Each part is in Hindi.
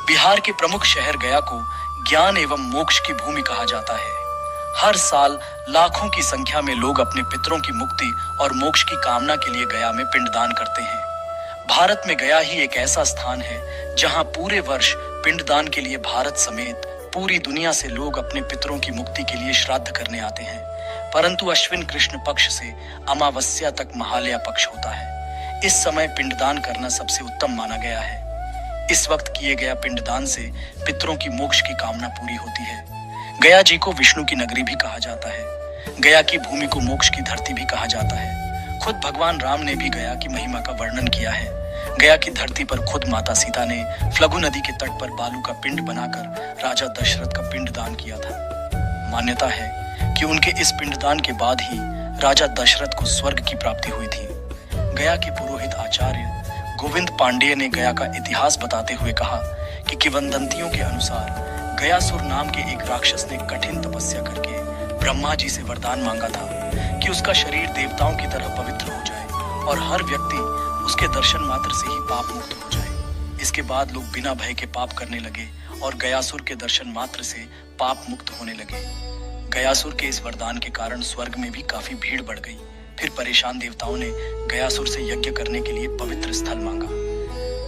बिहार के प्रमुख शहर गया को ज्ञान एवं मोक्ष की भूमि कहा जाता है। हर साल लाखों की संख्या में लोग अपने पितरों की मुक्ति और मोक्ष की कामना के लिए गया में पिंडदान करते हैं। भारत में गया ही एक ऐसा स्थान है जहां पूरे वर्ष पिंडदान के लिए भारत समेत पूरी दुनिया से लोग अपने पितरों की मुक्ति के लिए श्राद्ध करने आते हैं। परंतु अश्विन कृष्ण पक्ष से अमावस्या तक महालया पक्ष होता है। इस समय पिंडदान करना सबसे उत्तम माना गया है। इस वक्त किए गया पिंडदान से पितरों की मोक्ष की कामना पूरी होती है। गया जी को विष्णु की नगरी भी कहा जाता है। गया की भूमि को मोक्ष की धरती भी कहा जाता है। खुद भगवान राम ने भी गया की महिमा का वर्णन किया है। गया की धरती पर खुद माता सीता ने फ्लगु नदी के तट पर बालू का पिंड बनाकर राजा दशरथ का पिंडदान किया था। मान्यता है कि उनके इस पिंडदान के बाद ही राजा दशरथ को स्वर्ग की प्राप्ति हुई थी। गया के पुरोहित आचार्य गोविंद पांडेय ने गया का इतिहास बताते हुए कहा कि किंवदंतियों के अनुसार गयासुर नाम के एक राक्षस ने कठिन तपस्या करके ब्रह्मा जी से वरदान मांगा था कि उसका शरीर देवताओं की तरह पवित्र हो जाए और हर व्यक्ति उसके दर्शन मात्र से ही पाप मुक्त हो जाए। इसके बाद लोग बिना भय के पाप करने लगे और गयासुर के दर्शन मात्र से पाप मुक्त होने लगे। गयासुर के इस वरदान के कारण स्वर्ग में भी काफी भीड़ बढ़ गई। फिर परेशान देवताओं ने गयासुर से यज्ञ करने के लिए पवित्र स्थल मांगा।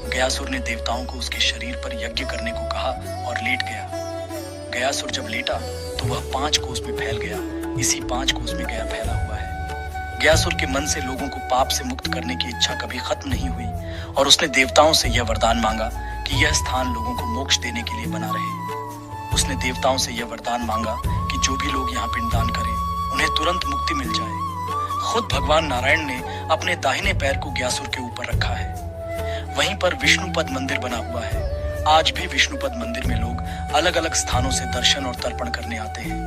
गयासुर ने देवताओं को उसके शरीर पर यज्ञ करने को कहा और लेट गया। गयासुर जब लेटा तो वह 5 कोस में फैल गया। इसी 5 कोस में गया फैला हुआ है। गयासुर के मन से लोगों को पाप से मुक्त करने की इच्छा कभी खत्म नहीं हुई और उसने देवताओं से यह वरदान मांगा कि यह स्थान लोगों को मोक्ष देने के लिए बना रहे। उसने देवताओं से यह वरदान मांगा कि जो भी लोग यहाँ पिंडदान करें उन्हें तुरंत मुक्ति मिल जाए। खुद भगवान नारायण ने अपने दाहिने पैर को गयासुर के ऊपर रखा है। वहीं पर विष्णुपद मंदिर बना हुआ है। आज भी विष्णुपद मंदिर में लोग अलग अलग स्थानों से दर्शन और तर्पण करने आते हैं।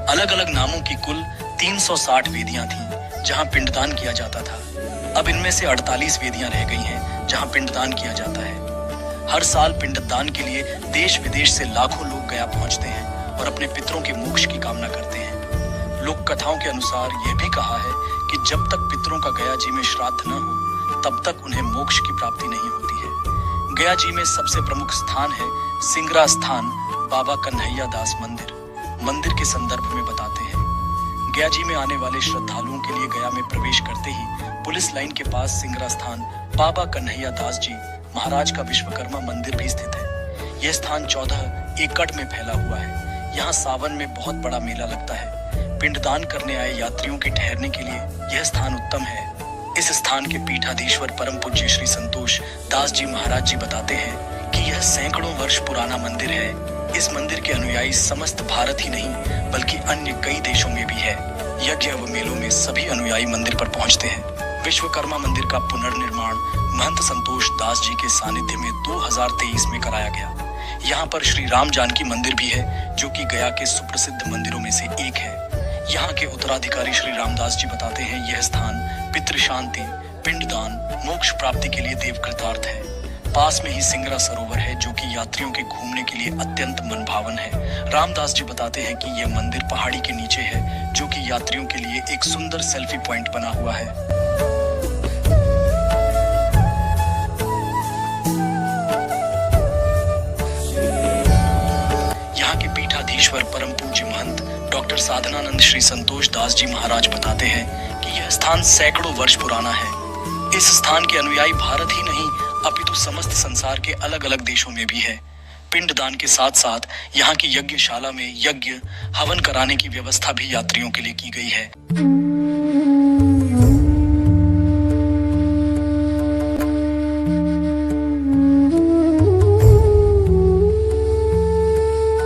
अलग अलग नामों की कुल 360 वेदियां थीं जहां पिंडदान किया जाता था। अब इनमें से 48 वेदियां रह गई हैं जहां पिंडदान किया जाता है। हर साल पिंडदान के लिए देश विदेश से लाखों लोग गया पहुंचते हैं और अपने पितरों के मोक्ष की कामना करते हैं। लोक कथाओं के अनुसार यह भी कहा है कि जब तक पितरों का गया जी में श्राद्ध न हो तब तक उन्हें मोक्ष की प्राप्ति नहीं होती है। गया जी में सबसे प्रमुख स्थान है सिंगरा स्थान बाबा कन्हैया दास मंदिर। मंदिर के संदर्भ में बताते हैं, गया जी में आने वाले श्रद्धालुओं के लिए गया में प्रवेश करते ही पुलिस लाइन के पास सिंगरा स्थान बाबा कन्हैया दास जी महाराज का विश्वकर्मा मंदिर भी स्थित है। यह स्थान 14 एकड़ में फैला हुआ है। यहाँ सावन में बहुत बड़ा मेला लगता है। पिंडदान करने आए यात्रियों के ठहरने के लिए यह स्थान उत्तम है। इस स्थान के पीठाधीश्वर परम पूज्य श्री संतोष दास जी महाराज जी बताते हैं कि यह सैकड़ों वर्ष पुराना मंदिर है। इस मंदिर के अनुयायी समस्त भारत ही नहीं बल्कि अन्य कई देशों में भी है। यज्ञ व मेलों में सभी अनुयायी मंदिर पर पहुंचते हैं। विश्वकर्मा मंदिर का पुनर्निर्माण महंत संतोष दास जी के सानिध्य में 2023 में कराया गया। यहाँ पर श्री राम जानकी मंदिर भी है जो कि गया के सुप्रसिद्ध मंदिरों में से एक है। यहाँ के उत्तराधिकारी श्री रामदास जी बताते हैं यह स्थान पितृ शांति, पिंडदान, मोक्ष प्राप्ति के लिए देवकृतार्थ है। पास में ही सिंगरा सरोवर है जो कि यात्रियों के घूमने के लिए अत्यंत मनभावन है। रामदास जी बताते हैं कि यह मंदिर पहाड़ी के नीचे है जो कि यात्रियों के लिए एक सुंदर सेल्फी पॉइंट बना हुआ है। यहाँ के पीठाधीश्वर परम पूज्य महंत डॉक्टर साधनानंद श्री संतोष दास जी महाराज बताते हैं कि यह स्थान सैकड़ों वर्ष पुराना है। इस स्थान के अनुयायी भारत ही नहीं अपितु समस्त संसार के अलग अलग देशों में भी है। पिंडदान के साथ साथ यहाँ की यज्ञशाला में यज्ञ हवन कराने की व्यवस्था भी यात्रियों के लिए की गई है।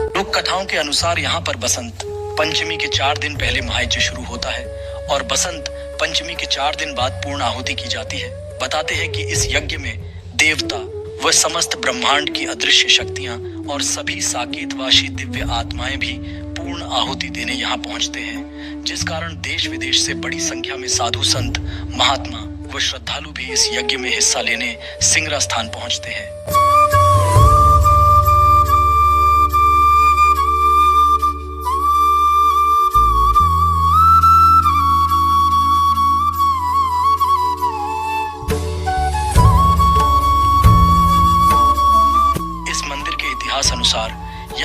लोक कथाओं के अनुसार यहाँ पर बसंत पंचमी के 4 दिन पहले महायज्ञ शुरू होता है और बसंत पंचमी के 4 दिन बाद पूर्ण आहुति की जाती है। बताते हैं कि इस यज्ञ में देवता व समस्त ब्रह्मांड की अदृश्य शक्तियां और सभी साकेतवासी दिव्य आत्माएं भी पूर्ण आहुति देने यहाँ पहुँचते हैं, जिस कारण देश विदेश से बड़ी संख्या में साधु संत, महात्मा व श्रद्धालु भी इस यज्ञ में हिस्सा लेने सिंगरा स्थान पहुँचते हैं।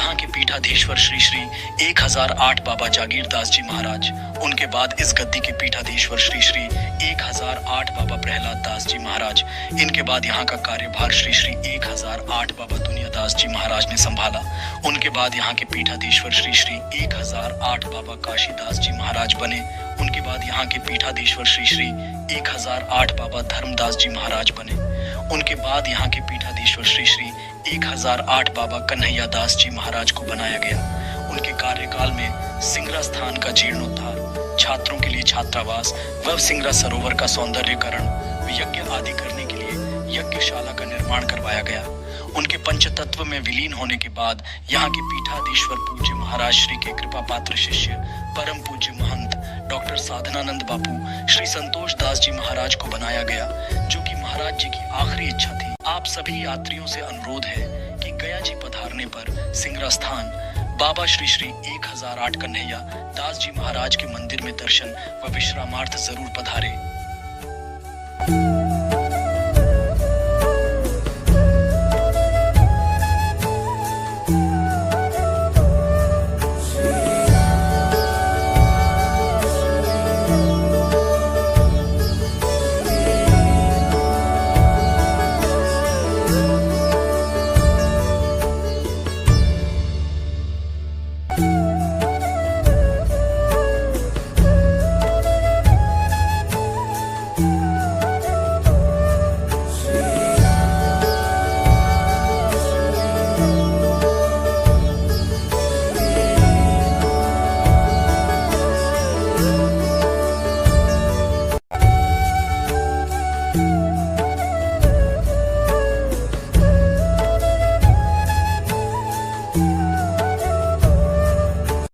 यहाँ के पीठाधीश्वर श्री श्री 1008 बाबा जागीर दास जी महाराज, उनके बाद इस गद्दी के पीठाधीश्वर श्री श्री 1008 बाबा प्रहलाद दास जी महाराज, इनके बाद यहाँ का कार्यभार श्री श्री 1008 बाबा दुनियादास जी महाराज ने संभाला। उनके बाद यहाँ के पीठाधीश्वर श्री श्री 1008 बाबा काशीदास जी महाराज बने। उनके बाद यहाँ के पीठाधीश्वर श्री श्री 1008 बाबा धर्मदास जी महाराज बने। उनके बाद यहाँ के पीठाधीश्वर श्री श्री 1008 बाबा कन्हैया दास जी महाराज को बनाया गया। उनके कार्यकाल में सिंगरा स्थान का जीर्णोद्धार, छात्रों के लिए छात्रावास व सिंगरा सरोवर का सौंदर्यकरण, यज्ञ आदि करने के लिए यज्ञशाला का निर्माण करवाया गया। उनके पंचतत्व में विलीन होने के बाद यहाँ के पीठाधीश्वर पूज्य महाराज श्री के कृपा पात्र शिष्य परम पूज्य महंत डॉक्टर साधनानंद बापू श्री संतोष दास जी महाराज को बनाया गया, जो कि महाराज जी की आखिरी इच्छा थी। आप सभी यात्रियों से अनुरोध है कि गया जी पधारने पर सिंगरा स्थान बाबा श्री श्री 1008 कन्हैया दास जी महाराज के मंदिर में दर्शन व विश्रामार्थ जरूर पधारे।